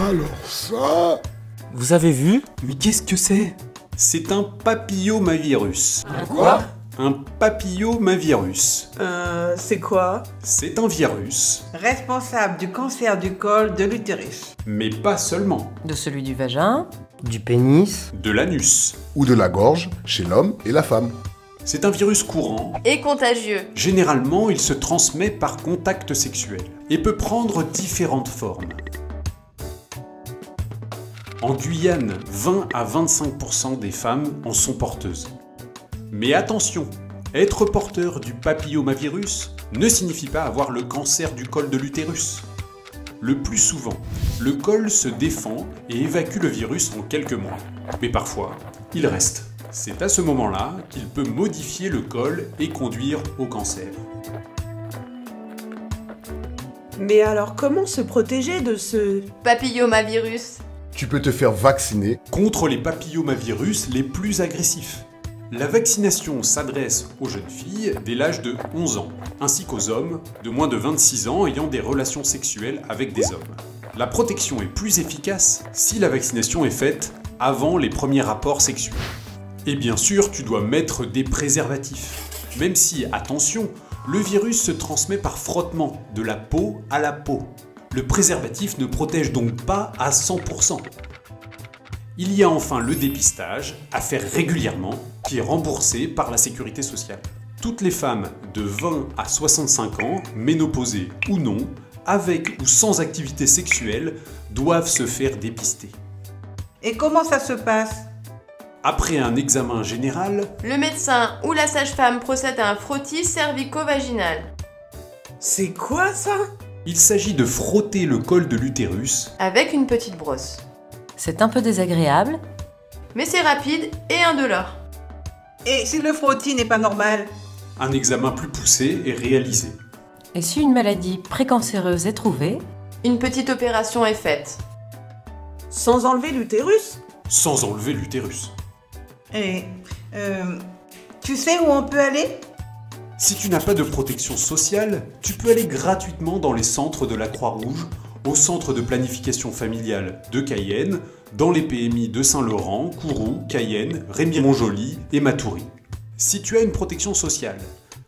Alors ça... Vous avez vu? Mais qu'est-ce que c'est? C'est un papillomavirus. Un quoi? Un papillomavirus. C'est quoi? C'est un virus, Responsable du cancer du col de l'utérus. mais pas seulement. De celui du vagin, Du pénis? De l'anus. Ou de la gorge chez l'homme et la femme. C'est un virus courant. Et contagieux. Généralement, il se transmet par contact sexuel et peut prendre différentes formes. En Guyane, 20 à 25% des femmes en sont porteuses. Mais attention, être porteur du papillomavirus ne signifie pas avoir le cancer du col de l'utérus. Le plus souvent, le col se défend et évacue le virus en quelques mois. Mais parfois, il reste. C'est à ce moment-là qu'il peut modifier le col et conduire au cancer. Mais alors comment se protéger de ce... Papillomavirus. Tu peux te faire vacciner. Contre les papillomavirus les plus agressifs. La vaccination s'adresse aux jeunes filles dès l'âge de 11 ans, ainsi qu'aux hommes de moins de 26 ans ayant des relations sexuelles avec des hommes. La protection est plus efficace si la vaccination est faite avant les premiers rapports sexuels. Et bien sûr, tu dois mettre des préservatifs. Même si, attention, le virus se transmet par frottement de la peau à la peau. Le préservatif ne protège donc pas à 100%. Il y a enfin le dépistage, à faire régulièrement, qui est remboursé par la sécurité sociale. Toutes les femmes de 20 à 65 ans, ménopausées ou non, avec ou sans activité sexuelle, doivent se faire dépister. Et comment ça se passe? Après un examen général, Le médecin ou la sage-femme procède à un frottis cervico-vaginal. C'est quoi ça? il s'agit de frotter le col de l'utérus Avec une petite brosse. c'est un peu désagréable. Mais c'est rapide et indolore. Et si le frottis n'est pas normal? Un examen plus poussé est réalisé. Et si une maladie précancéreuse est trouvée, Une petite opération est faite. Sans enlever l'utérus? Sans enlever l'utérus. Et... tu sais où on peut aller? Si tu n'as pas de protection sociale, tu peux aller gratuitement dans les centres de la Croix-Rouge, au centre de planification familiale de Cayenne, dans les PMI de Saint-Laurent, Kourou, Cayenne, Rémy-Montjoly et Matoury. Si tu as une protection sociale,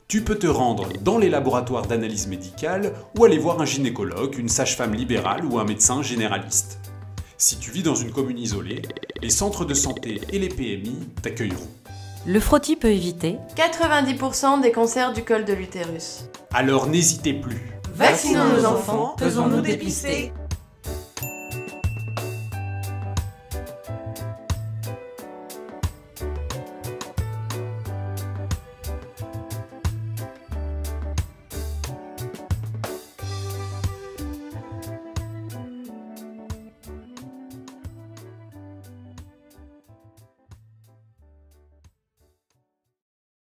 tu peux te rendre dans les laboratoires d'analyse médicale ou aller voir un gynécologue, une sage-femme libérale ou un médecin généraliste. Si tu vis dans une commune isolée, les centres de santé et les PMI t'accueilleront. le frottis peut éviter 90% des cancers du col de l'utérus. Alors n'hésitez plus. Vaccinons nos enfants, faisons-nous dépister.